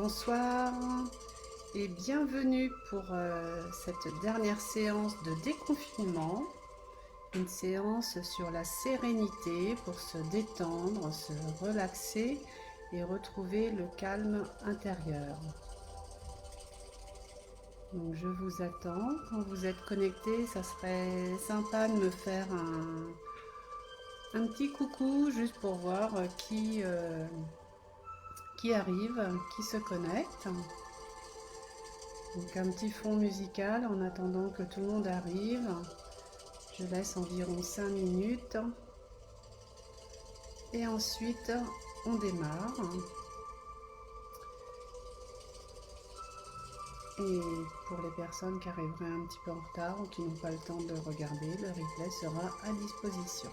Bonsoir et bienvenue pour cette dernière séance de déconfinement, une séance sur la sérénité pour se détendre, se relaxer et retrouver le calme intérieur. Donc je vous attends, quand vous êtes connectés, ça serait sympa de me faire un petit coucou juste pour voir qui arrive, qui se connecte. Donc un petit fond musical en attendant que tout le monde arrive. Je laisse environ 5 minutes. Et ensuite, on démarre. Et pour les personnes qui arriveraient un petit peu en retard ou qui n'ont pas le temps de regarder, le replay sera à disposition.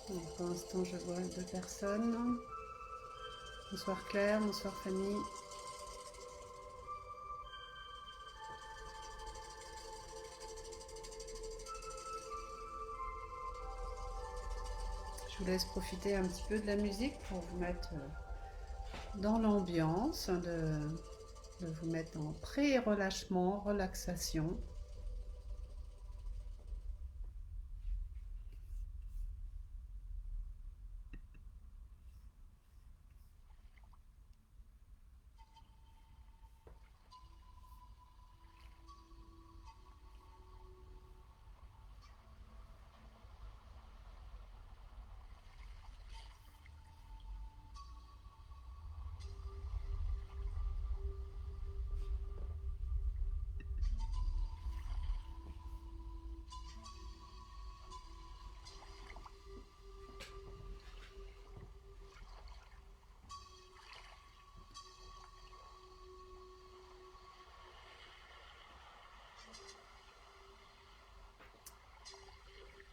Donc pour l'instant, je vois 2 personnes. Bonsoir Claire, bonsoir Fanny. Je vous laisse profiter un petit peu de la musique pour vous mettre dans l'ambiance, de vous mettre en pré-relâchement, relaxation.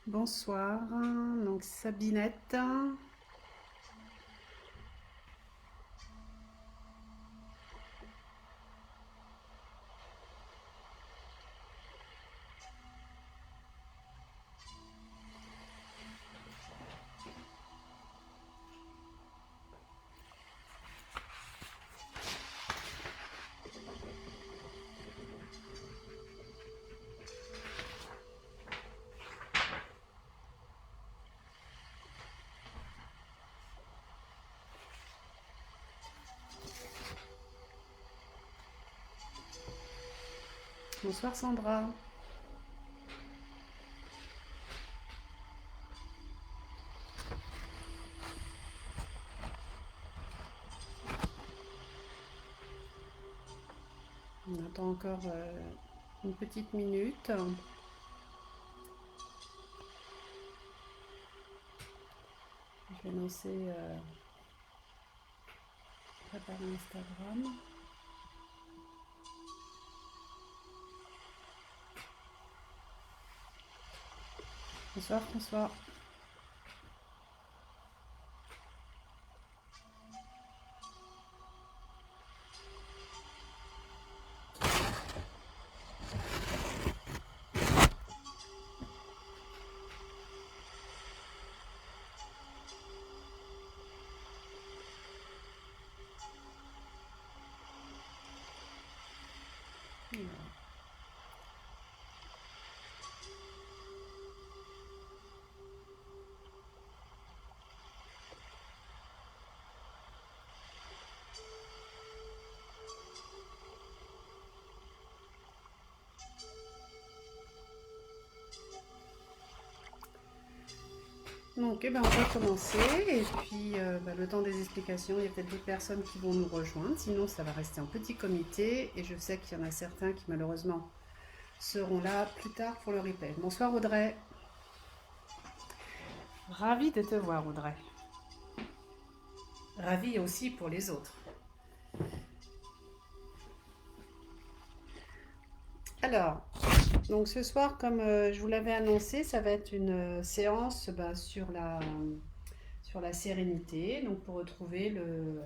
Bonsoir, donc Sabinette. Bonsoir Sandra. On attend encore une petite minute. Je vais lancer préparer Instagram. Bonsoir François. Donc, on va commencer. Et puis, le temps des explications, il y a peut-être d'autres personnes qui vont nous rejoindre. Sinon, ça va rester en petit comité. Et je sais qu'il y en a certains qui, malheureusement, seront là plus tard pour le replay. Bonsoir, Audrey. Ravie de te voir, Audrey. Ravie aussi pour les autres. Alors, donc ce soir, comme je vous l'avais annoncé, ça va être une séance sur la sérénité, donc pour retrouver le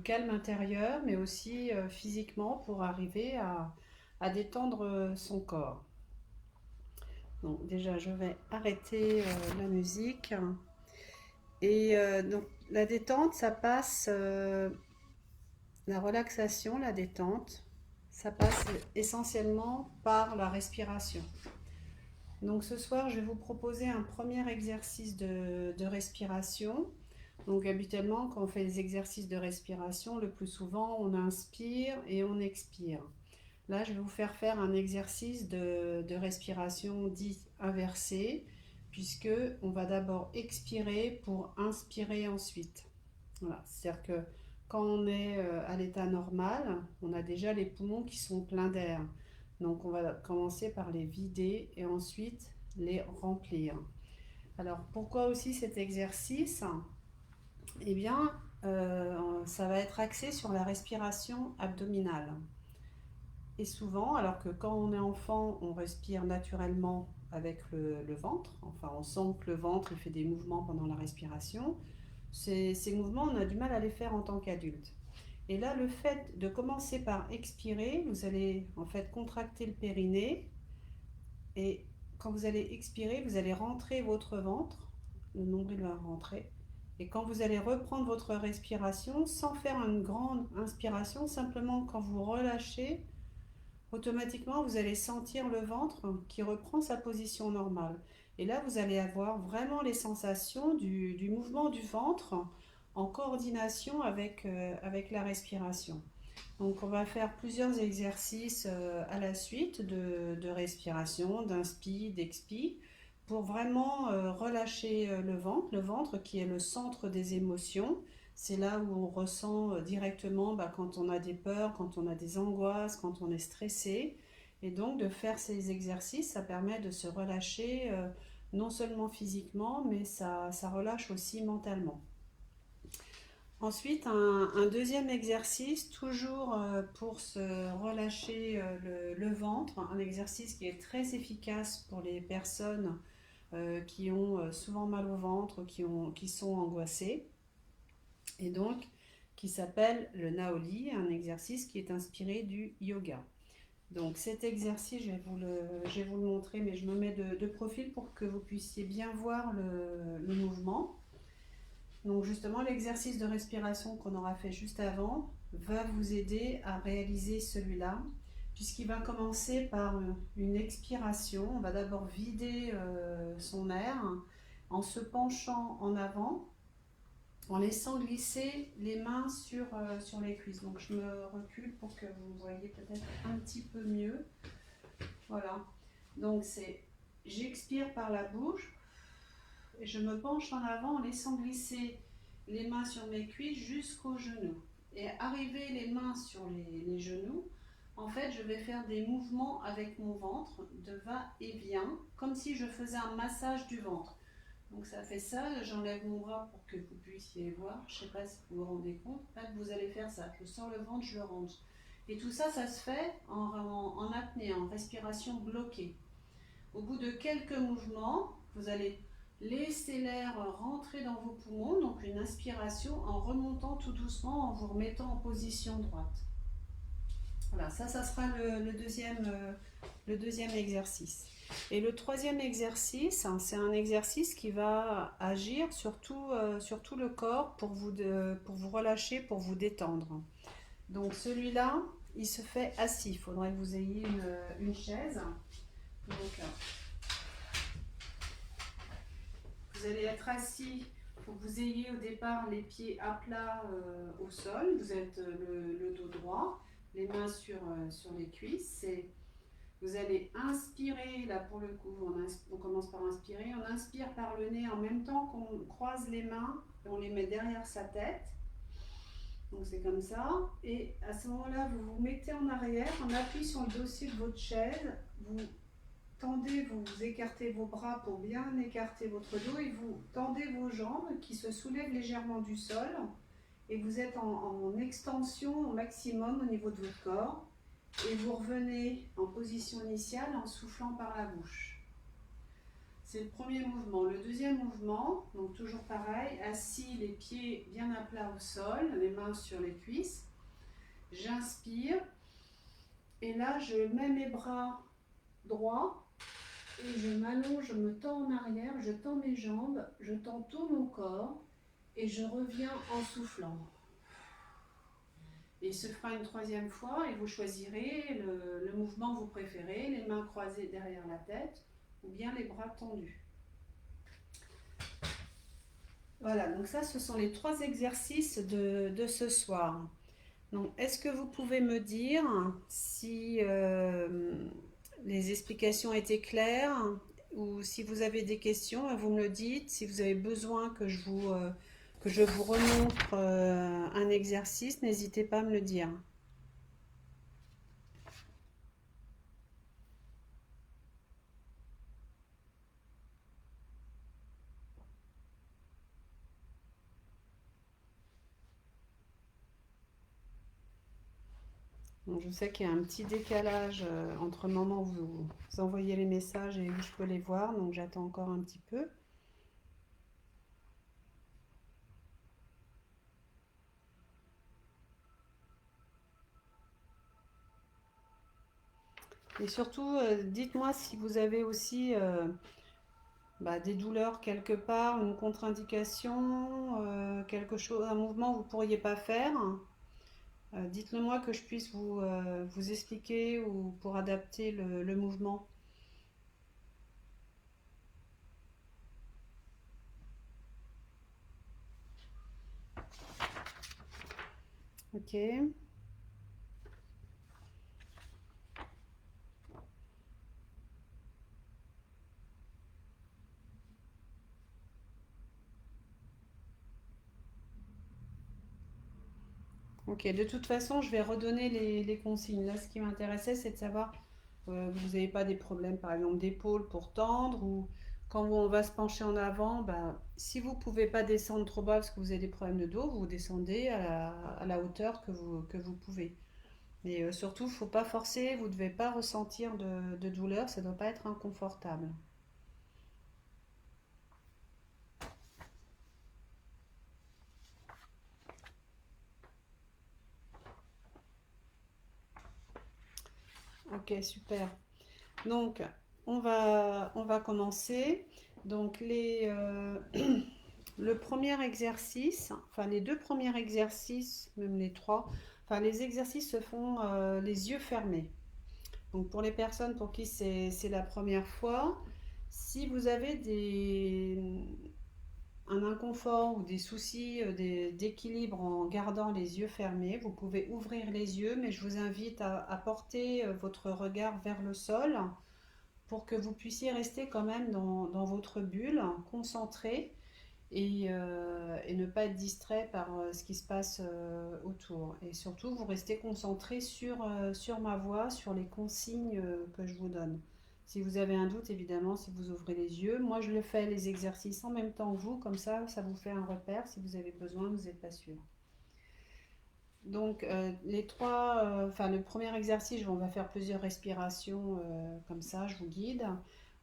calme intérieur, mais aussi physiquement pour arriver à détendre son corps. Donc déjà, je vais arrêter la musique. Et donc la détente, ça passe, la relaxation, la détente, ça passe essentiellement par la respiration. Donc ce soir, je vais vous proposer un premier exercice de respiration. Donc habituellement, quand on fait des exercices de respiration, le plus souvent, on inspire et on expire. Là, je vais vous faire un exercice de respiration dit inversé, puisque on va d'abord expirer pour inspirer ensuite. Voilà, c'est-à-dire que quand on est à l'état normal, on a déjà les poumons qui sont pleins d'air. Donc on va commencer par les vider et ensuite les remplir. Alors pourquoi aussi cet exercice? Eh bien, ça va être axé sur la respiration abdominale. Et souvent, alors que quand on est enfant, on respire naturellement avec le ventre, enfin on sent que le ventre il fait des mouvements pendant la respiration, ces mouvements on a du mal à les faire en tant qu'adulte. Et là, le fait de commencer par expirer, vous allez en fait contracter le périnée et quand vous allez expirer, vous allez rentrer votre ventre, le nombril va rentrer. Et quand vous allez reprendre votre respiration, sans faire une grande inspiration, simplement quand vous relâchez, automatiquement vous allez sentir le ventre qui reprend sa position normale. Et là, vous allez avoir vraiment les sensations du mouvement du ventre en coordination avec la respiration. Donc on va faire plusieurs exercices à la suite de respiration, d'inspi, d'expi, pour vraiment relâcher le ventre qui est le centre des émotions. C'est là où on ressent directement quand on a des peurs, quand on a des angoisses, quand on est stressé. Et donc de faire ces exercices, ça permet de se relâcher non seulement physiquement, mais ça relâche aussi mentalement. Ensuite, un deuxième exercice, toujours pour se relâcher le ventre, un exercice qui est très efficace pour les personnes qui ont souvent mal au ventre, qui sont angoissées, et donc qui s'appelle le Naoli, un exercice qui est inspiré du yoga. Donc cet exercice, je vais vous le montrer, mais je me mets de profil pour que vous puissiez bien voir le mouvement. Donc justement, l'exercice de respiration qu'on aura fait juste avant va vous aider à réaliser celui-là, puisqu'il va commencer par une expiration. On va d'abord vider son air en se penchant en avant, en laissant glisser les mains sur les cuisses. Donc je me recule pour que vous voyez peut-être un petit peu mieux. Voilà. Donc j'expire par la bouche. Et je me penche en avant en laissant glisser les mains sur mes cuisses jusqu'aux genoux. Et arriver les mains sur les genoux, en fait, je vais faire des mouvements avec mon ventre de va-et-vient, comme si je faisais un massage du ventre. Donc ça fait ça, j'enlève mon bras pour que vous puissiez voir. Je ne sais pas si vous vous rendez compte. Là, vous allez faire ça. Je sors le ventre, je le rentre. Et tout ça, ça se fait en apnée, en respiration bloquée. Au bout de quelques mouvements, vous allez laisser l'air rentrer dans vos poumons, donc une inspiration en remontant tout doucement, en vous remettant en position droite. Voilà, ça sera le deuxième exercice. Et le troisième exercice, c'est un exercice qui va agir sur tout le corps pour vous relâcher, pour vous détendre. Donc celui-là, il se fait assis. Il faudrait que vous ayez une chaise. Donc, vous allez être assis, il faut que vous ayez au départ les pieds à plat au sol, vous êtes le dos droit, les mains sur les cuisses. Vous allez inspirer, là pour le coup, on commence par inspirer. On inspire par le nez en même temps qu'on croise les mains et on les met derrière sa tête. Donc c'est comme ça. Et à ce moment-là, vous vous mettez en arrière, on appuie sur le dossier de votre chaise, vous tendez, vous écartez vos bras pour bien écarter votre dos et vous tendez vos jambes qui se soulèvent légèrement du sol et vous êtes en extension au maximum au niveau de votre corps et vous revenez en position initiale en soufflant par la bouche. C'est le premier mouvement. Le deuxième mouvement, donc toujours pareil, assis, les pieds bien à plat au sol, les mains sur les cuisses. J'inspire et là je mets mes bras droits et je m'allonge, je me tends en arrière, je tends mes jambes, je tends tout mon corps et je reviens en soufflant. Et il se fera une troisième fois et vous choisirez le mouvement que vous préférez, les mains croisées derrière la tête ou bien les bras tendus. Voilà, donc ça ce sont les 3 exercices de ce soir. Donc, est-ce que vous pouvez me dire si les explications étaient claires ou si vous avez des questions, vous me le dites. Si vous avez besoin que je vous remontre un exercice, n'hésitez pas à me le dire. Donc, je sais qu'il y a un petit décalage entre le moment où vous envoyez les messages et où je peux les voir, donc j'attends encore un petit peu. Et surtout, dites-moi si vous avez aussi des douleurs quelque part, une contre-indication, quelque chose, un mouvement que vous ne pourriez pas faire. Dites-le moi que je puisse vous expliquer ou pour adapter le mouvement. Ok. Ok, de toute façon, je vais redonner les consignes. Là, ce qui m'intéressait, c'est de savoir que vous n'avez pas des problèmes, par exemple, d'épaule pour tendre ou quand on va se pencher en avant, si vous ne pouvez pas descendre trop bas parce que vous avez des problèmes de dos, vous descendez à la hauteur que vous pouvez. Mais surtout, il ne faut pas forcer, vous ne devez pas ressentir de douleur, ça ne doit pas être inconfortable. Ok, super. Donc, on va commencer. Donc, le premier exercice, enfin les 2 premiers exercices, même les 3, enfin les exercices se font les yeux fermés. Donc, pour les personnes pour qui c'est la première fois, si vous avez un inconfort ou des soucis d'équilibre en gardant les yeux fermés, vous pouvez ouvrir les yeux, mais je vous invite à porter votre regard vers le sol pour que vous puissiez rester quand même dans votre bulle, concentré et ne pas être distrait par ce qui se passe autour. Et surtout, vous restez concentré sur ma voix, sur les consignes que je vous donne. Si vous avez un doute, évidemment, si vous ouvrez les yeux, moi je le fais les exercices en même temps que vous, comme ça vous fait un repère. Si vous avez besoin, vous n'êtes pas sûr. Donc le premier exercice, on va faire plusieurs respirations comme ça, je vous guide.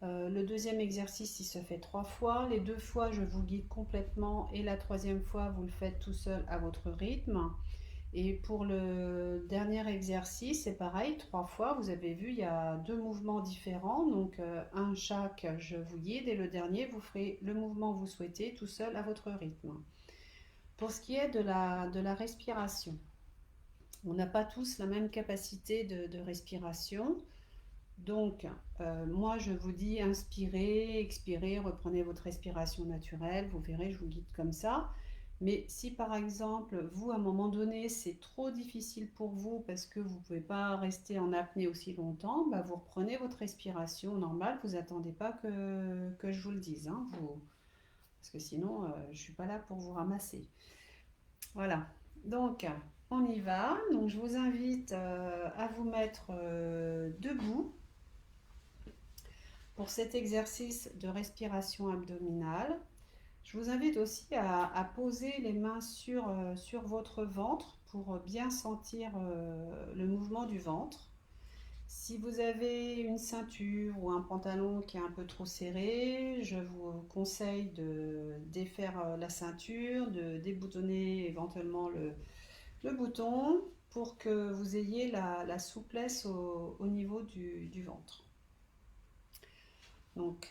Le deuxième exercice, il se fait 3 fois. Les 2 fois, je vous guide complètement et la troisième fois, vous le faites tout seul à votre rythme. Et pour le dernier exercice, c'est pareil, 3 fois. Vous avez vu, il y a 2 mouvements différents. Donc un chaque, je vous guide et le dernier, vous ferez le mouvement que vous souhaitez tout seul à votre rythme. Pour ce qui est de la respiration, on n'a pas tous la même capacité de respiration. Donc, moi, je vous dis inspirez, expirez, reprenez votre respiration naturelle. Vous verrez, je vous guide comme ça. Mais si par exemple, vous, à un moment donné, c'est trop difficile pour vous parce que vous ne pouvez pas rester en apnée aussi longtemps, bah, vous reprenez votre respiration normale, vous attendez pas que je vous le dise, hein, parce que sinon, je ne suis pas là pour vous ramasser. Voilà, donc on y va. Donc je vous invite à vous mettre debout pour cet exercice de respiration abdominale. Je vous invite aussi à poser les mains sur votre ventre pour bien sentir le mouvement du ventre. Si vous avez une ceinture ou un pantalon qui est un peu trop serré, je vous conseille de défaire la ceinture, de déboutonner éventuellement le bouton pour que vous ayez la souplesse au niveau du ventre. Donc,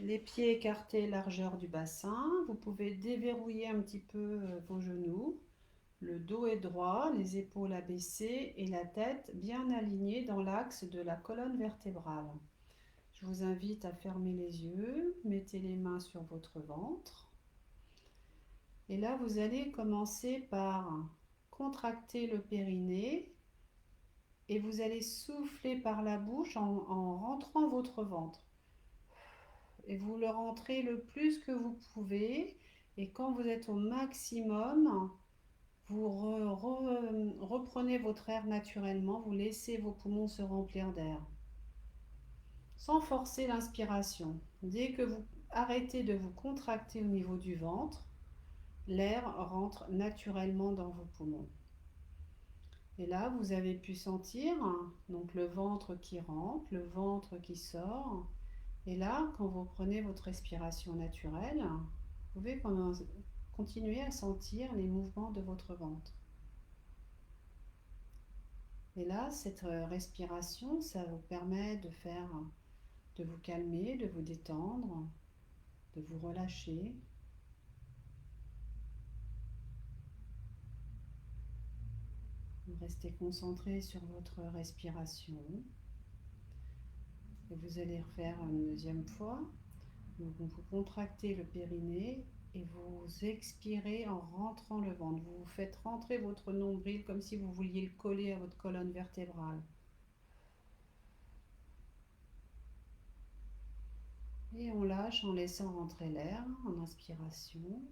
les pieds écartés, largeur du bassin. Vous pouvez déverrouiller un petit peu vos genoux. Le dos est droit, les épaules abaissées et la tête bien alignée dans l'axe de la colonne vertébrale. Je vous invite à fermer les yeux, mettez les mains sur votre ventre. Et là, vous allez commencer par contracter le périnée et vous allez souffler par la bouche en rentrant votre ventre. Et vous le rentrez le plus que vous pouvez. Et quand vous êtes au maximum, vous reprenez votre air naturellement, vous laissez vos poumons se remplir d'air. Sans forcer l'inspiration. Dès que vous arrêtez de vous contracter au niveau du ventre, l'air rentre naturellement dans vos poumons. Et là, vous avez pu sentir donc le ventre qui rentre, le ventre qui sort. Et là, quand vous prenez votre respiration naturelle, vous pouvez continuer à sentir les mouvements de votre ventre. Et là, cette respiration, ça vous permet de vous calmer, de vous détendre, de vous relâcher. Restez concentré sur votre respiration. Et vous allez refaire une deuxième fois. Donc vous contractez le périnée et vous expirez en rentrant le ventre. Vous faites rentrer votre nombril comme si vous vouliez le coller à votre colonne vertébrale. Et on lâche en laissant rentrer l'air en inspiration.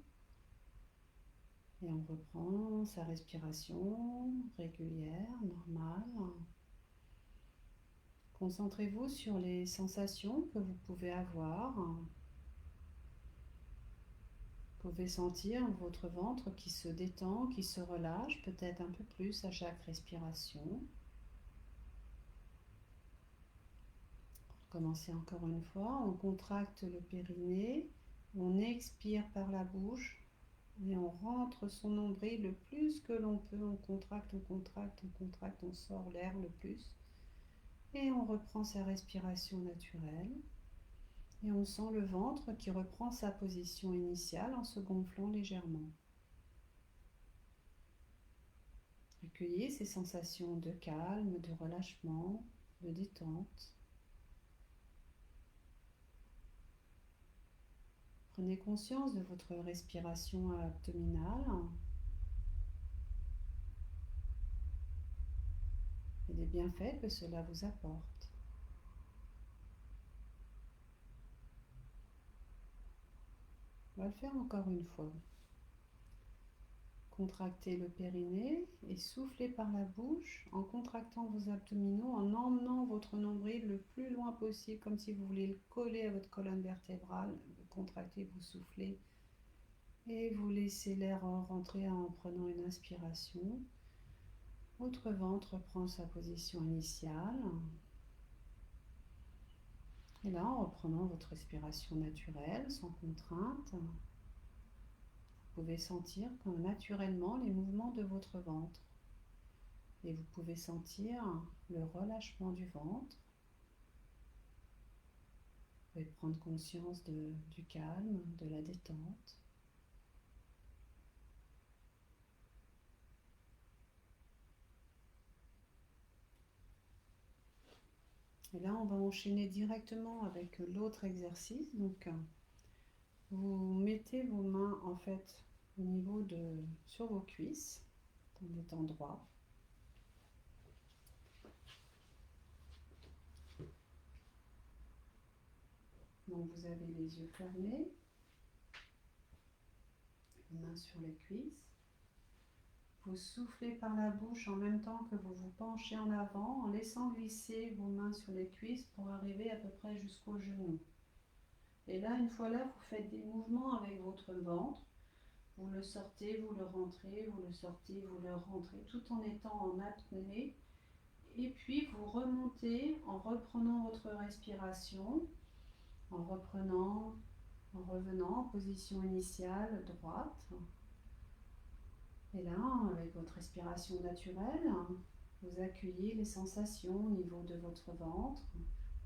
Et on reprend sa respiration régulière, normale. Concentrez-vous sur les sensations que vous pouvez avoir. Vous pouvez sentir votre ventre qui se détend, qui se relâche, peut-être un peu plus à chaque respiration. Recommencez encore une fois, on contracte le périnée, on expire par la bouche et on rentre son nombril le plus que l'on peut, on contracte, on contracte, on contracte, on sort l'air le plus. Et on reprend sa respiration naturelle. Et on sent le ventre qui reprend sa position initiale en se gonflant légèrement. Accueillez ces sensations de calme, de relâchement, de détente. Prenez conscience de votre respiration abdominale et des bienfaits que cela vous apporte. On va le faire encore une fois. Contractez le périnée et soufflez par la bouche en contractant vos abdominaux, en emmenant votre nombril le plus loin possible, comme si vous vouliez le coller à votre colonne vertébrale. Vous contractez, vous soufflez et vous laissez l'air rentrer en prenant une inspiration. Votre ventre prend sa position initiale. Et là, en reprenant votre respiration naturelle, sans contrainte, vous pouvez sentir naturellement les mouvements de votre ventre. Et vous pouvez sentir le relâchement du ventre. Vous pouvez prendre conscience du calme, de la détente. Et là, on va enchaîner directement avec l'autre exercice. Donc, vous mettez vos mains en fait au niveau sur vos cuisses, en étant droit. Donc vous avez les yeux fermés, les mains sur les cuisses. Vous soufflez par la bouche en même temps que vous vous penchez en avant en laissant glisser vos mains sur les cuisses pour arriver à peu près jusqu'au genou. Et là, une fois là, vous faites des mouvements avec votre ventre. Vous le sortez, vous le rentrez, vous le sortez, vous le rentrez, tout en étant en apnée. Et puis vous remontez en reprenant votre respiration, en revenant en position initiale droite. Et là, avec votre respiration naturelle, vous accueillez les sensations au niveau de votre ventre,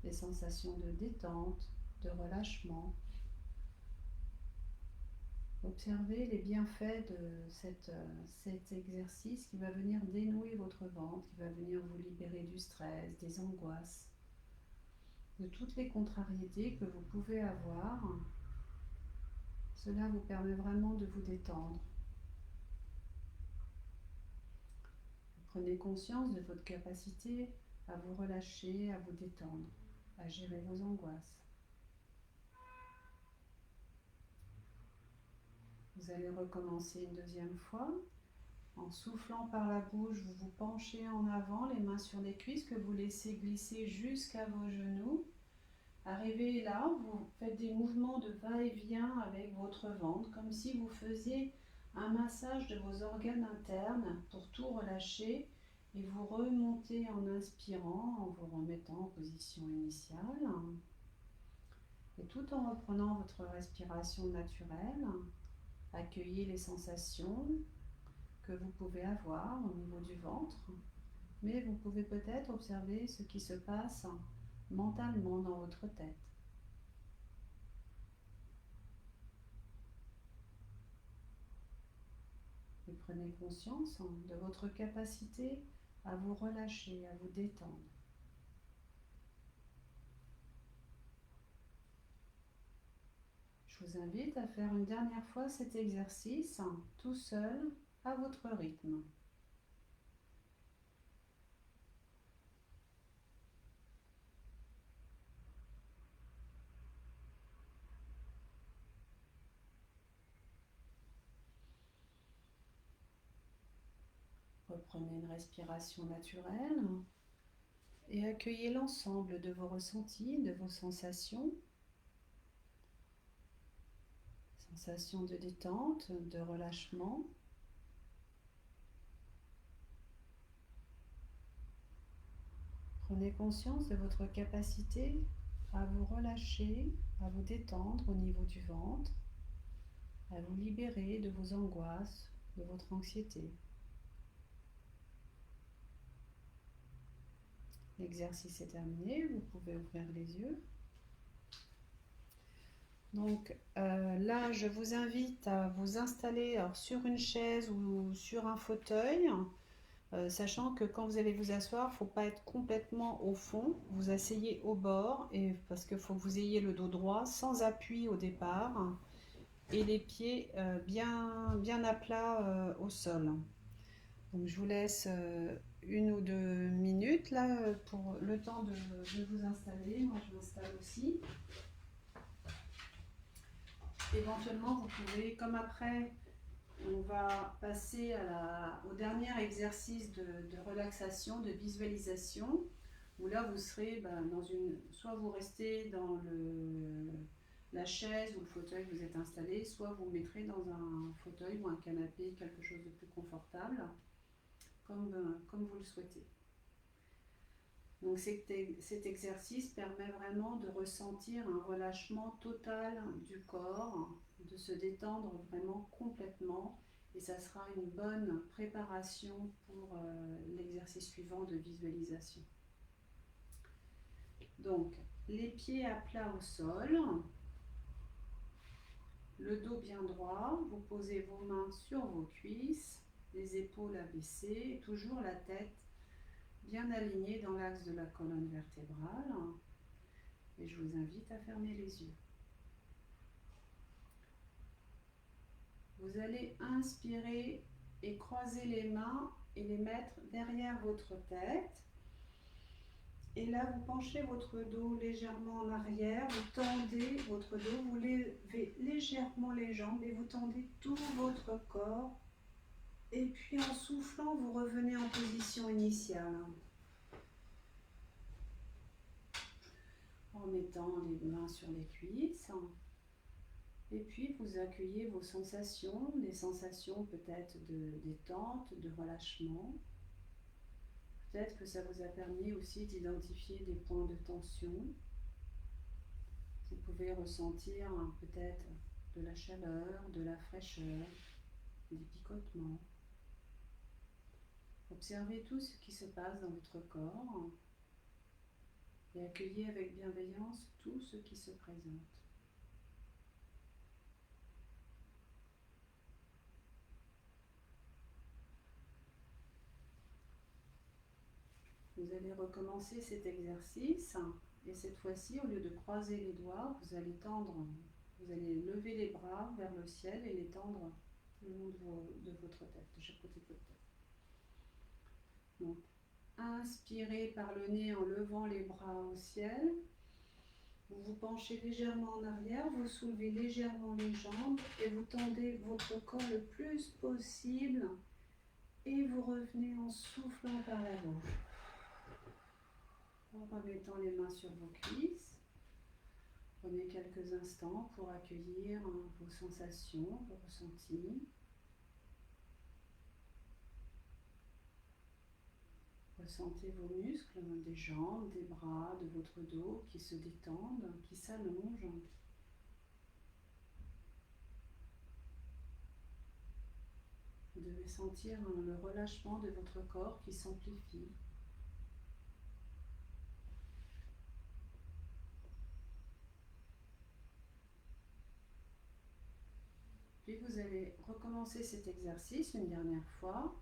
les sensations de détente, de relâchement. Observez les bienfaits de cet exercice qui va venir dénouer votre ventre, qui va venir vous libérer du stress, des angoisses, de toutes les contrariétés que vous pouvez avoir. Cela vous permet vraiment de vous détendre. Prenez conscience de votre capacité à vous relâcher, à vous détendre, à gérer vos angoisses. Vous allez recommencer une deuxième fois. En soufflant par la bouche, vous vous penchez en avant, les mains sur les cuisses, que vous laissez glisser jusqu'à vos genoux. Arrivé là, vous faites des mouvements de va-et-vient avec votre ventre, comme si vous faisiez un massage de vos organes internes pour tout relâcher. Et vous remontez en inspirant, en vous remettant en position initiale. Et tout en reprenant votre respiration naturelle, accueillez les sensations que vous pouvez avoir au niveau du ventre. Mais vous pouvez peut-être observer ce qui se passe mentalement dans votre tête. Et prenez conscience de votre capacité à vous relâcher, à vous détendre. Je vous invite à faire une dernière fois cet exercice tout seul, à votre rythme. Reprenez une respiration naturelle et accueillez l'ensemble de vos ressentis, de vos sensations. Sensations de détente, de relâchement. Prenez conscience de votre capacité à vous relâcher, à vous détendre au niveau du ventre, à vous libérer de vos angoisses, de votre anxiété. L'exercice est terminé, vous pouvez ouvrir les yeux. Donc là, je vous invite à vous installer sur une chaise ou sur un fauteuil, sachant que quand vous allez vous asseoir, il ne faut pas être complètement au fond. Vous asseyez au bord, parce qu'il faut que vous ayez le dos droit, sans appui au départ, et les pieds bien à plat au sol. Donc je vous laisse 1 ou 2 minutes là pour le temps de vous installer. Moi je m'installe aussi. Éventuellement vous pouvez, comme après on va passer au dernier exercice de relaxation, de visualisation, où là vous serez soit vous restez dans la chaise ou le fauteuil que vous êtes installé, soit vous mettrez dans un fauteuil ou un canapé, quelque chose de plus confortable, comme vous le souhaitez. Donc cet exercice permet vraiment de ressentir un relâchement total du corps, de se détendre vraiment complètement, et ça sera une bonne préparation pour l'exercice suivant de visualisation. Donc les pieds à plat au sol, le dos bien droit, vous posez vos mains sur vos cuisses, les épaules abaissées, et toujours la tête bien alignée dans l'axe de la colonne vertébrale. Et je vous invite à fermer les yeux. Vous allez inspirer et croiser les mains et les mettre derrière votre tête. Et là, vous penchez votre dos légèrement en arrière, vous tendez votre dos, vous levez légèrement les jambes et vous tendez tout votre corps. Et puis en soufflant, vous revenez en position initiale. En mettant les mains sur les cuisses. Et puis vous accueillez vos sensations, des sensations peut-être de détente, de relâchement. Peut-être que ça vous a permis aussi d'identifier des points de tension. Vous pouvez ressentir peut-être de la chaleur, de la fraîcheur, des picotements. Observez tout ce qui se passe dans votre corps et accueillez avec bienveillance tout ce qui se présente. Vous allez recommencer cet exercice et cette fois-ci, au lieu de croiser les doigts, vous allez lever les bras vers le ciel et les tendre le long de votre tête, de chaque côté de votre tête. Donc, inspirez par le nez en levant les bras au ciel. Vous vous penchez légèrement en arrière, vous soulevez légèrement les jambes et vous tendez votre corps le plus possible et vous revenez en soufflant par la bouche. En remettant les mains sur vos cuisses, prenez quelques instants pour accueillir vos sensations, vos ressentis. Ressentez vos muscles des jambes, des bras, de votre dos qui se détendent, qui s'allongent. Vous devez sentir le relâchement de votre corps qui s'amplifie. Puis vous allez recommencer cet exercice une dernière fois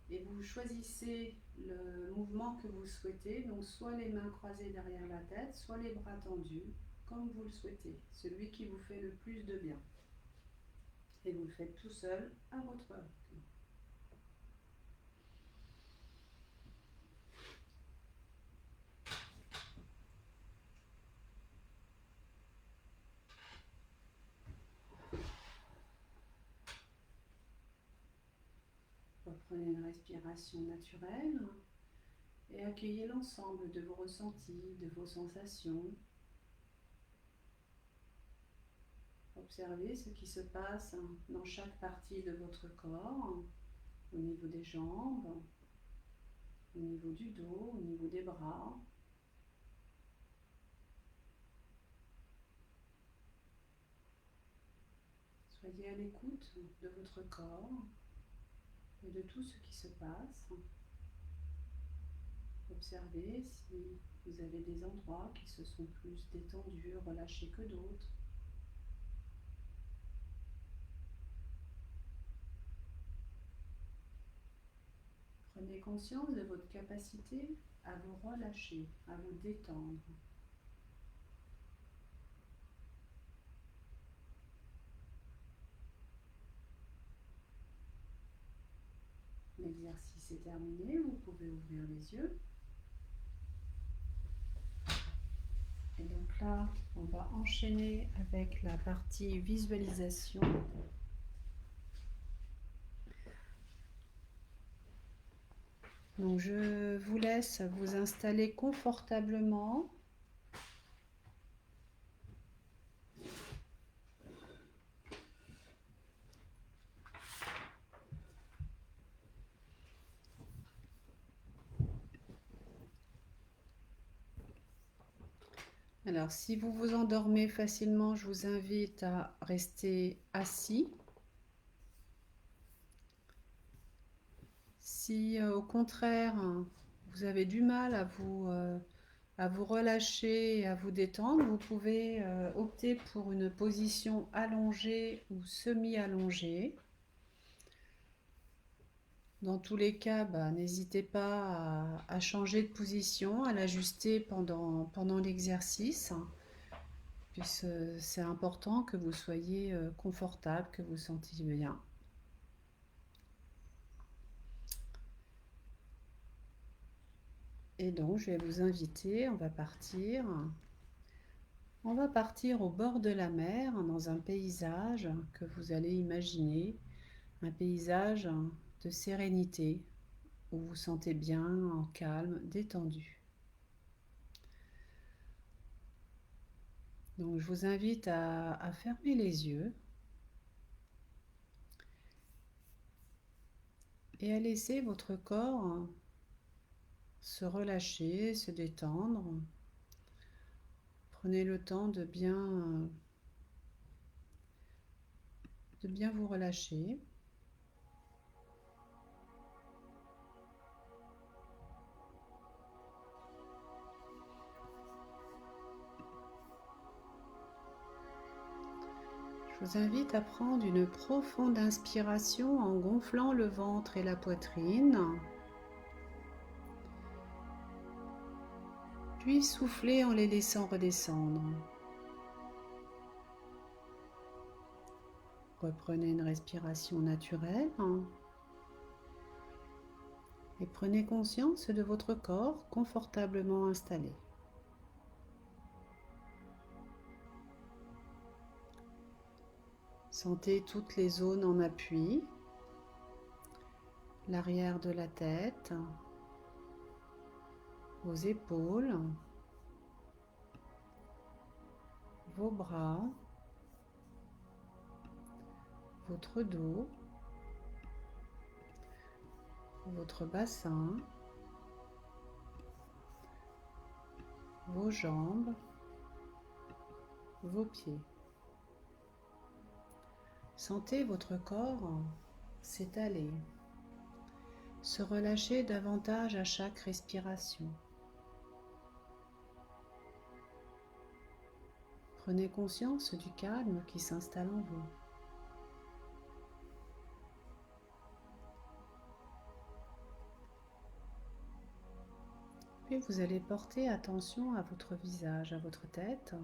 et vous choisissez le mouvement que vous souhaitez, donc soit les mains croisées derrière la tête, soit les bras tendus, comme vous le souhaitez, celui qui vous fait le plus de bien. Et vous le faites tout seul à votre rythme. Reprenez une respiration naturelle et accueillez l'ensemble de vos ressentis, de vos sensations. Observez ce qui se passe dans chaque partie de votre corps, au niveau des jambes, au niveau du dos, au niveau des bras. Soyez à l'écoute de votre corps et de tout ce qui se passe. Observez si vous avez des endroits qui se sont plus détendus, relâchés que d'autres. Prenez conscience de votre capacité à vous relâcher, à vous détendre. L'exercice est terminé, vous pouvez ouvrir les yeux. Et donc là, on va enchaîner avec la partie visualisation. Donc je vous laisse vous installer confortablement. Alors, si vous vous endormez facilement, je vous invite à rester assis. Si au contraire, vous avez du mal à vous relâcher et à vous détendre, vous pouvez opter pour une position allongée ou semi-allongée. Dans tous les cas, n'hésitez pas à changer de position, à l'ajuster pendant l'exercice, puisque c'est important que vous soyez confortable, que vous vous sentiez bien. Et donc, je vais vous inviter, on va partir. On va partir au bord de la mer, dans un paysage que vous allez imaginer, un paysage de sérénité, où vous vous sentez bien, en calme, détendu. Donc, je vous invite à fermer les yeux et à laisser votre corps se relâcher, se détendre. Prenez le temps de bien vous relâcher. Je vous invite à prendre une profonde inspiration en gonflant le ventre et la poitrine, puis souffler en les laissant redescendre. Reprenez une respiration naturelle et prenez conscience de votre corps confortablement installé. Sentez toutes les zones en appui, l'arrière de la tête, vos épaules, vos bras, votre dos, votre bassin, vos jambes, vos pieds. Sentez votre corps s'étaler, se relâcher davantage à chaque respiration. Prenez conscience du calme qui s'installe en vous. Puis vous allez porter attention à votre visage, à votre tête.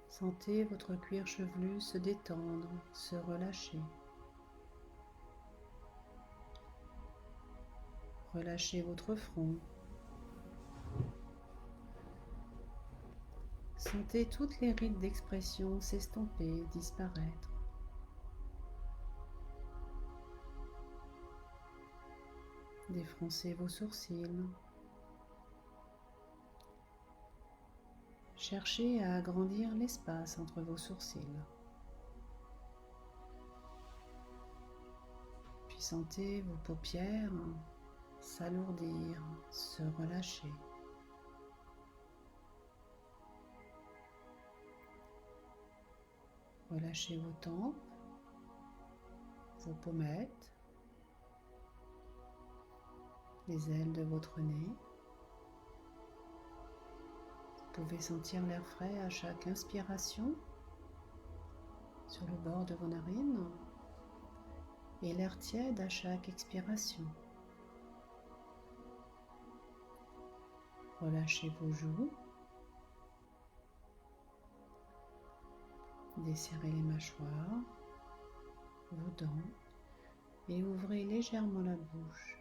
Sentez votre cuir chevelu se détendre, se relâcher. Relâchez votre front. Sentez toutes les rides d'expression s'estomper, disparaître. Défroncez vos sourcils. Cherchez à agrandir l'espace entre vos sourcils. Puis sentez vos paupières s'alourdir, se relâcher. Relâchez vos tempes, vos pommettes, les ailes de votre nez. Vous pouvez sentir l'air frais à chaque inspiration sur le bord de vos narines et l'air tiède à chaque expiration. Relâchez vos joues, desserrez les mâchoires, vos dents et ouvrez légèrement la bouche.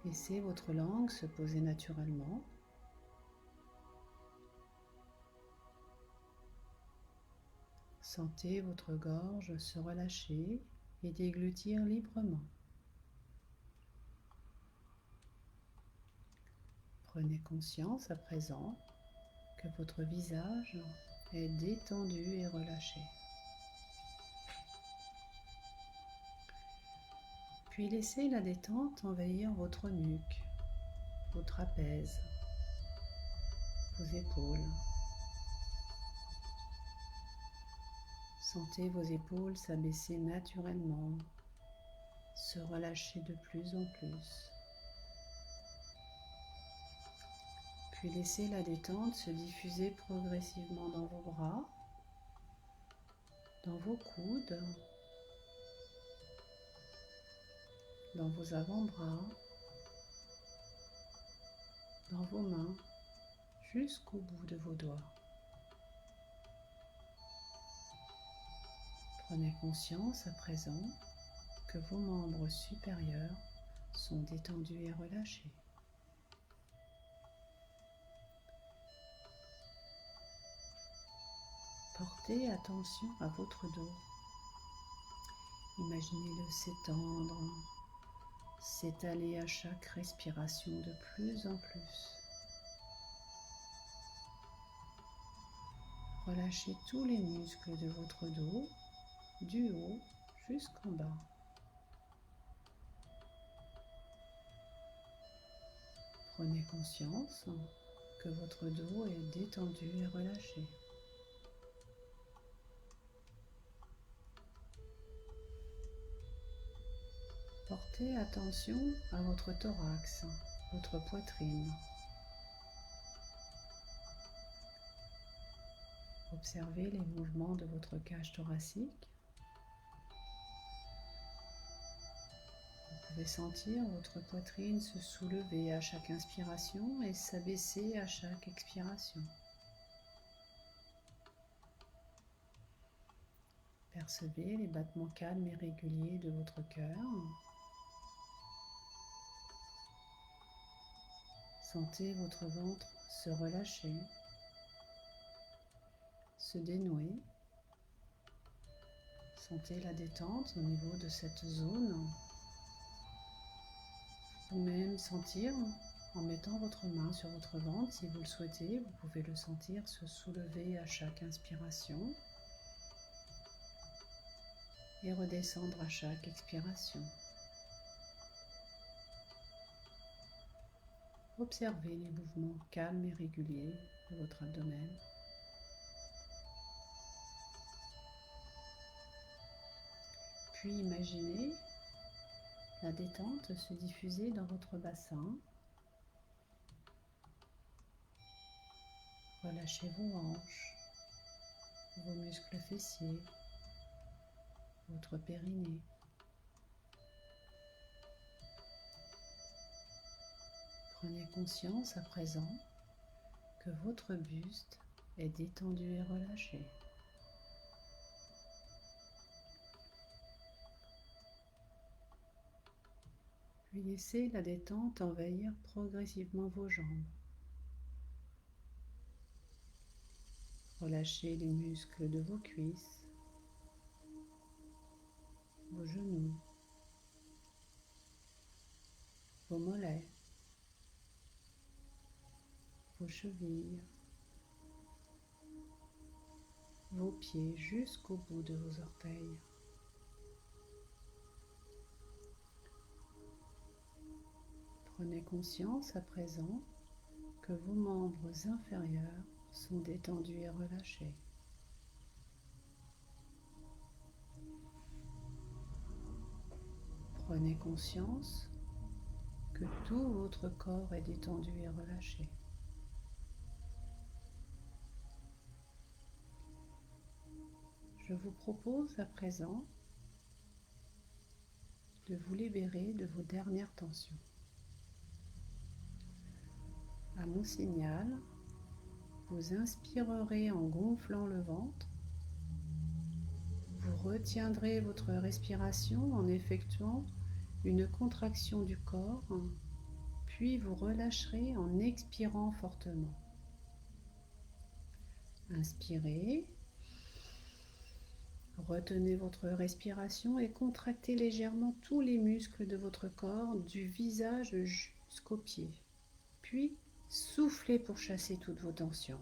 Laissez votre langue se poser naturellement. Sentez votre gorge se relâcher et déglutir librement. Prenez conscience à présent que votre visage est détendu et relâché. Puis laissez la détente envahir votre nuque, vos trapèzes, vos épaules. Sentez vos épaules s'abaisser naturellement, se relâcher de plus en plus. Puis laissez la détente se diffuser progressivement dans vos bras, dans vos coudes, dans vos avant-bras, dans vos mains, jusqu'au bout de vos doigts. Prenez conscience à présent que vos membres supérieurs sont détendus et relâchés. Portez attention à votre dos. Imaginez-le s'étendre, s'étaler à chaque respiration de plus en plus. Relâchez tous les muscles de votre dos, du haut jusqu'en bas. Prenez conscience que votre dos est détendu et relâché. Portez attention à votre thorax, votre poitrine. Observez les mouvements de votre cage thoracique. Vous pouvez sentir votre poitrine se soulever à chaque inspiration et s'abaisser à chaque expiration. Percevez les battements calmes et réguliers de votre cœur. Sentez votre ventre se relâcher, se dénouer. Sentez la détente au niveau de cette zone. Vous pouvez même sentir, en mettant votre main sur votre ventre, si vous le souhaitez, vous pouvez le sentir se soulever à chaque inspiration et redescendre à chaque expiration. Observez les mouvements calmes et réguliers de votre abdomen. Puis imaginez la détente se diffuser dans votre bassin. Relâchez vos hanches, vos muscles fessiers, votre périnée. Prenez conscience à présent que votre buste est détendu et relâché. Puis laissez la détente envahir progressivement vos jambes. Relâchez les muscles de vos cuisses, vos genoux, vos mollets, vos chevilles, vos pieds jusqu'au bout de vos orteils. Prenez conscience à présent que vos membres inférieurs sont détendus et relâchés. Prenez conscience que tout votre corps est détendu et relâché. Je vous propose à présent de vous libérer de vos dernières tensions. À mon signal, vous inspirerez en gonflant le ventre. Vous retiendrez votre respiration en effectuant une contraction du corps, puis vous relâcherez en expirant fortement. Inspirez, retenez votre respiration et contractez légèrement tous les muscles de votre corps, du visage jusqu'aux pieds. Puis, soufflez pour chasser toutes vos tensions.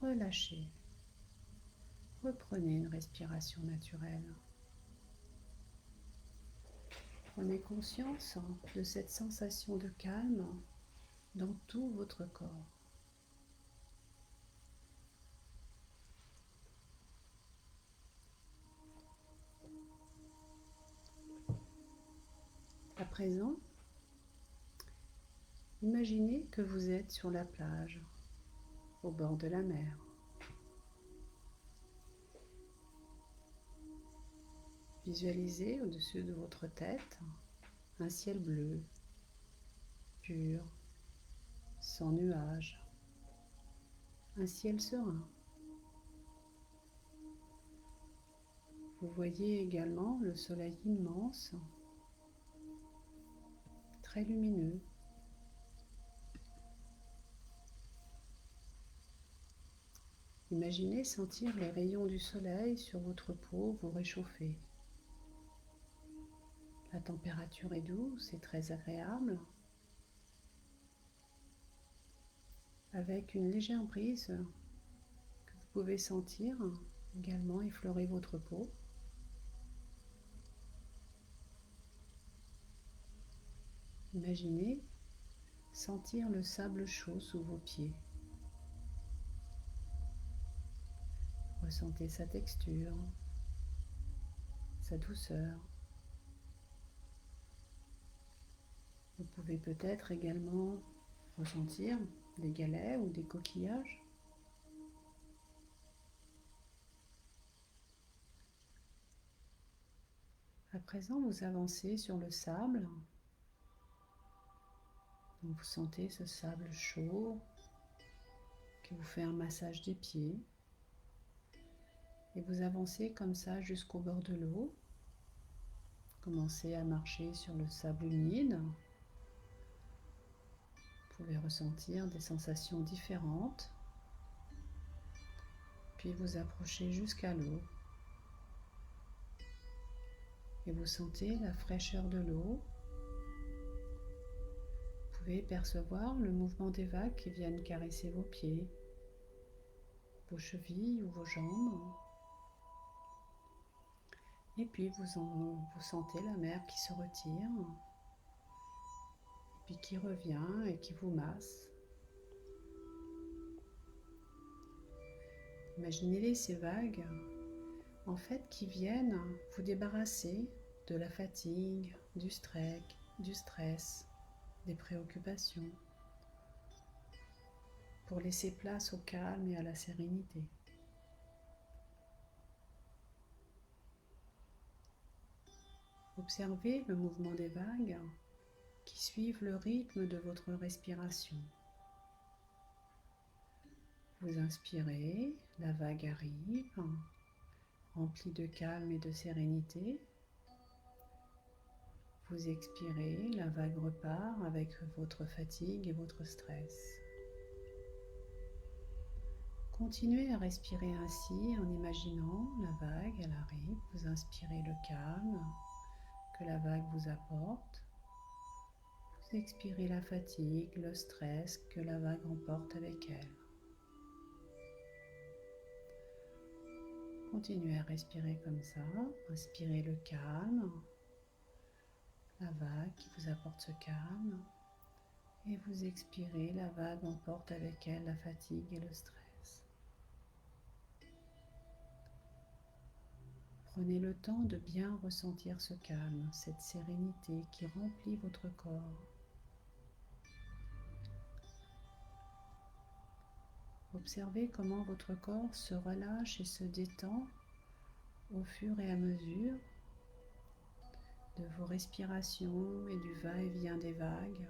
Relâchez. Reprenez une respiration naturelle. Prenez conscience de cette sensation de calme dans tout votre corps. À présent, imaginez que vous êtes sur la plage, au bord de la mer. Visualisez au-dessus de votre tête un ciel bleu, pur, sans nuages, un ciel serein. Vous voyez également le soleil immense, très lumineux. Imaginez sentir les rayons du soleil sur votre peau vous réchauffer. La température est douce et très agréable, avec une légère brise que vous pouvez sentir également effleurer votre peau. Imaginez sentir le sable chaud sous vos pieds. Ressentez sa texture, sa douceur. Vous pouvez peut-être également ressentir des galets ou des coquillages. À présent, vous avancez sur le sable. Donc, vous sentez ce sable chaud qui vous fait un massage des pieds. Et vous avancez comme ça jusqu'au bord de l'eau. Commencez à marcher sur le sable humide. Vous pouvez ressentir des sensations différentes. Puis vous approchez jusqu'à l'eau. Et vous sentez la fraîcheur de l'eau. Vous pouvez percevoir le mouvement des vagues qui viennent caresser vos pieds, vos chevilles ou vos jambes. Et puis vous sentez la mer qui se retire, et puis qui revient et qui vous masse. Imaginez ces vagues, en fait, qui viennent vous débarrasser de la fatigue, du stress, des préoccupations, pour laisser place au calme et à la sérénité. Observez le mouvement des vagues qui suivent le rythme de votre respiration. Vous inspirez, la vague arrive, remplie de calme et de sérénité. Vous expirez, la vague repart avec votre fatigue et votre stress. Continuez à respirer ainsi en imaginant la vague, elle arrive. Vous inspirez le calme que la vague vous apporte. Vous expirez la fatigue, le stress que la vague emporte avec elle. Continuez à respirer comme ça. Inspirez le calme, la vague qui vous apporte ce calme. Et vous expirez, la vague emporte avec elle la fatigue et le stress. Prenez le temps de bien ressentir ce calme, cette sérénité qui remplit votre corps. Observez comment votre corps se relâche et se détend au fur et à mesure de vos respirations et du va-et-vient des vagues.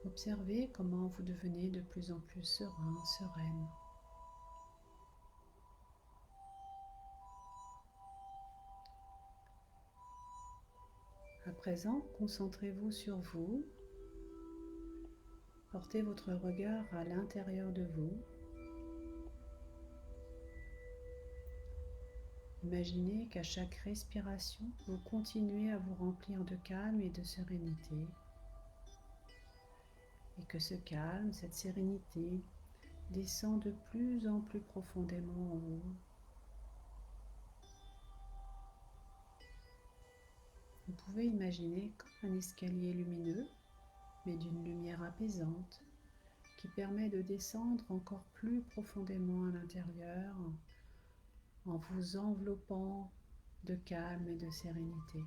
Observez comment vous devenez de plus en plus serein, sereine. À présent, concentrez-vous sur vous. Portez votre regard à l'intérieur de vous. Imaginez qu'à chaque respiration, vous continuez à vous remplir de calme et de sérénité. Et que ce calme, cette sérénité, descend de plus en plus profondément en vous. Vous pouvez imaginer comme un escalier lumineux, mais d'une lumière apaisante, qui permet de descendre encore plus profondément à l'intérieur, en vous enveloppant de calme et de sérénité.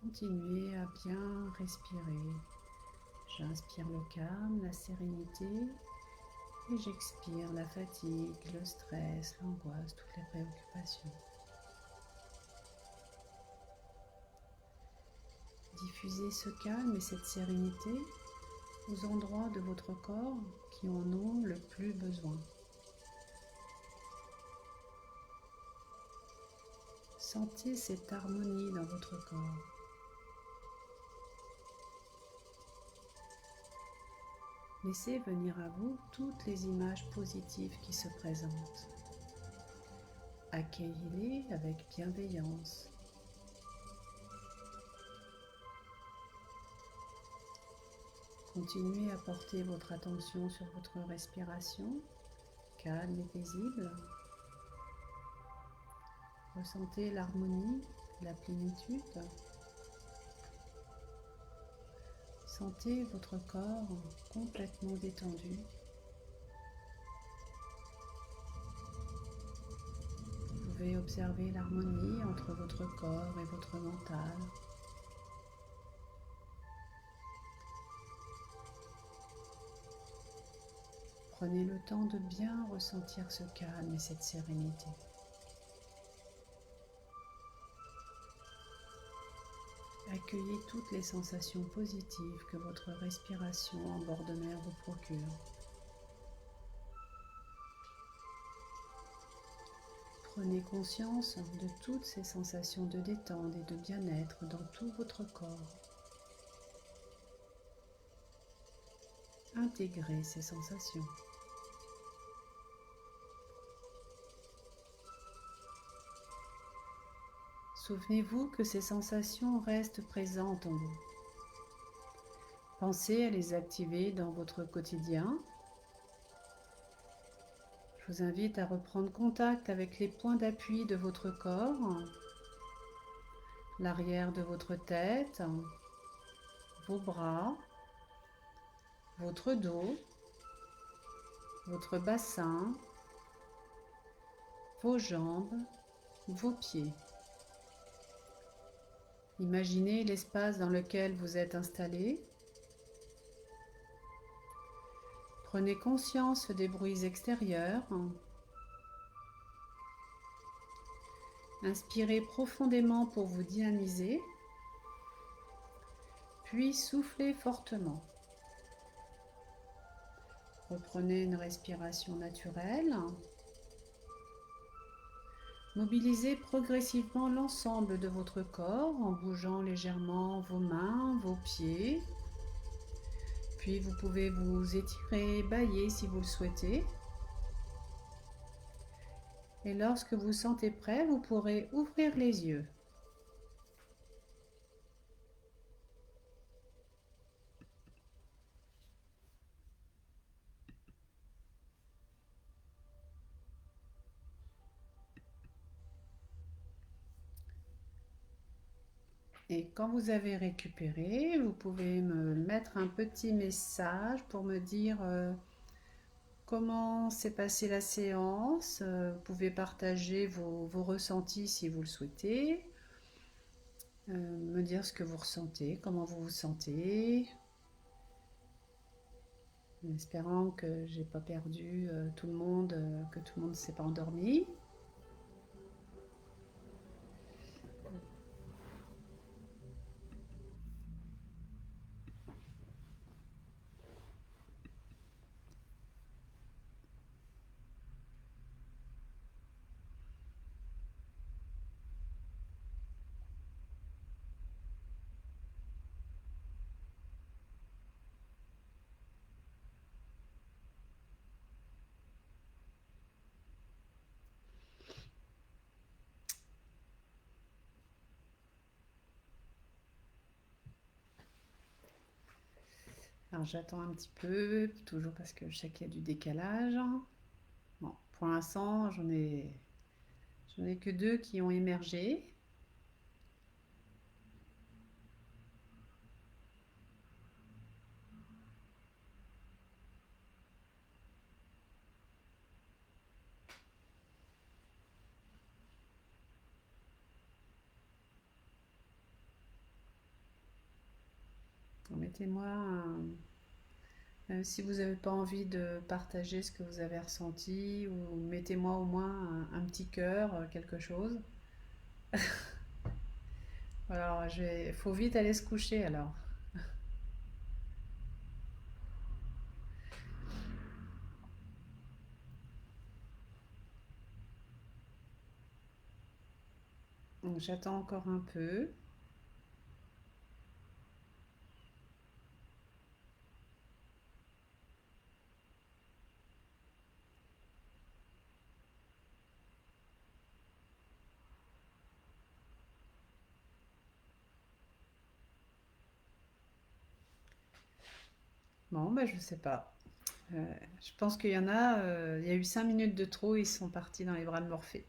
Continuez à bien respirer. J'inspire le calme, la sérénité, et j'expire la fatigue, le stress, l'angoisse, toutes les préoccupations. Diffusez ce calme et cette sérénité aux endroits de votre corps qui en ont le plus besoin. Sentez cette harmonie dans votre corps. Laissez venir à vous toutes les images positives qui se présentent. Accueillez-les avec bienveillance. Continuez à porter votre attention sur votre respiration, calme et paisible. Ressentez l'harmonie, la plénitude. Sentez votre corps complètement détendu. Vous pouvez observer l'harmonie entre votre corps et votre mental. Prenez le temps de bien ressentir ce calme et cette sérénité. Accueillez toutes les sensations positives que votre respiration en bord de mer vous procure. Prenez conscience de toutes ces sensations de détente et de bien-être dans tout votre corps. Intégrez ces sensations. Souvenez-vous que ces sensations restent présentes en vous. Pensez à les activer dans votre quotidien. Je vous invite à reprendre contact avec les points d'appui de votre corps, l'arrière de votre tête, vos bras, votre dos, votre bassin, vos jambes, vos pieds. Imaginez l'espace dans lequel vous êtes installé. Prenez conscience des bruits extérieurs. Inspirez profondément pour vous dynamiser, puis soufflez fortement. Reprenez une respiration naturelle. Mobilisez progressivement l'ensemble de votre corps en bougeant légèrement vos mains, vos pieds. Puis vous pouvez vous étirer, bâiller si vous le souhaitez. Et lorsque vous sentez prêt, vous pourrez ouvrir les yeux. Et quand vous avez récupéré, vous pouvez me mettre un petit message pour me dire comment s'est passée la séance. Vous pouvez partager vos ressentis si vous le souhaitez. Me dire ce que vous ressentez, comment vous vous sentez. En espérant que j'ai pas perdu tout le monde, que tout le monde ne s'est pas endormi. Alors j'attends un petit peu, toujours parce que je sais qu'il y a du décalage. Bon, pour l'instant, j'en ai que 2 qui ont émergé. Mettez-moi, si vous n'avez pas envie de partager ce que vous avez ressenti, ou mettez-moi au moins un petit cœur, quelque chose. Alors, il faut vite aller se coucher alors. Donc j'attends encore un peu. Bon, bah je sais pas. Je pense qu'il y en a, il y a eu 5 minutes de trop, ils sont partis dans les bras de Morphée.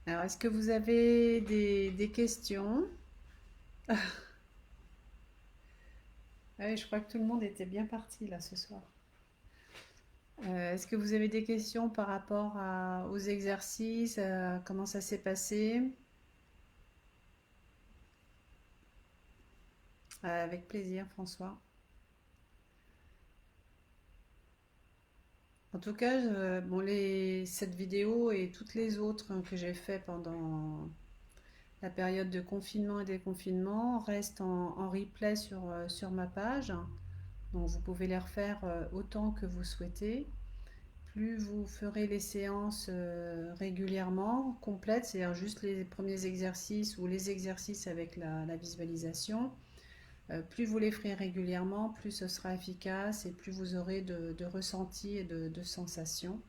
Alors, est-ce que vous avez des questions? Ah oui, je crois que tout le monde était bien parti là ce soir. Est-ce que vous avez des questions par rapport aux exercices, comment ça s'est passé? Avec plaisir, François. En tout cas, bon, cette vidéo et toutes les autres que j'ai fait pendant la période de confinement et déconfinement restent en replay sur ma page. Donc vous pouvez les refaire autant que vous souhaitez. Plus vous ferez les séances régulièrement, complètes, c'est-à-dire juste les premiers exercices ou les exercices avec la visualisation, plus vous les ferez régulièrement, plus ce sera efficace et plus vous aurez de ressentis et de sensations.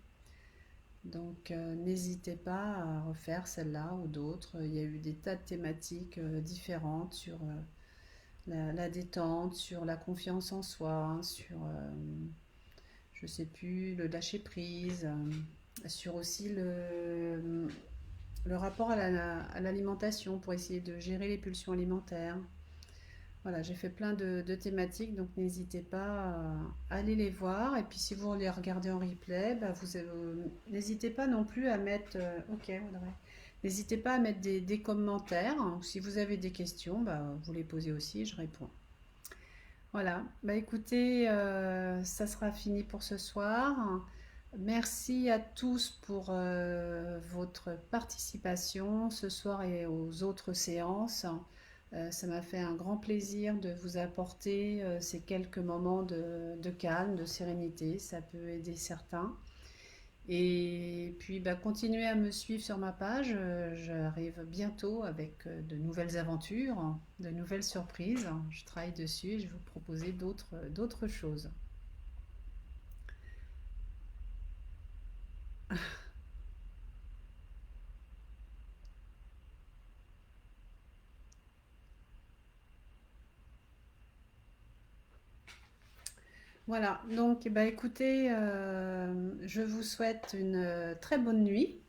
Donc n'hésitez pas à refaire celle-là ou d'autres. Il y a eu des tas de thématiques différentes sur la détente, sur la confiance en soi, sur, je sais plus, le lâcher prise, sur aussi le rapport à l'alimentation pour essayer de gérer les pulsions alimentaires. Voilà, j'ai fait plein de thématiques, donc n'hésitez pas à aller les voir. Et puis si vous les regardez en replay, bah, n'hésitez pas non plus à mettre, ok, Audrey. N'hésitez pas à mettre des commentaires. Si vous avez des questions, bah, vous les posez aussi, je réponds. Voilà, bah écoutez, ça sera fini pour ce soir. Merci à tous pour votre participation ce soir et aux autres séances. Ça m'a fait un grand plaisir de vous apporter ces quelques moments de calme, de sérénité. Ça peut aider certains. Et puis, bah, continuez à me suivre sur ma page. J'arrive bientôt avec de nouvelles aventures, de nouvelles surprises. Je travaille dessus et je vais vous proposer d'autres choses. Voilà, donc bah, écoutez, je vous souhaite une très bonne nuit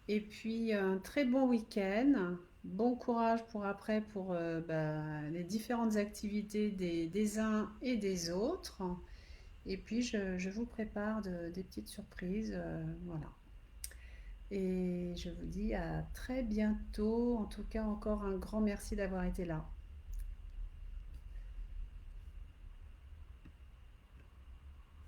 et puis un très bon week-end. Bon courage pour après pour bah, les différentes activités des uns et des autres. Et puis je vous prépare des petites surprises. Voilà. Et je vous dis à très bientôt. En tout cas, encore un grand merci d'avoir été là.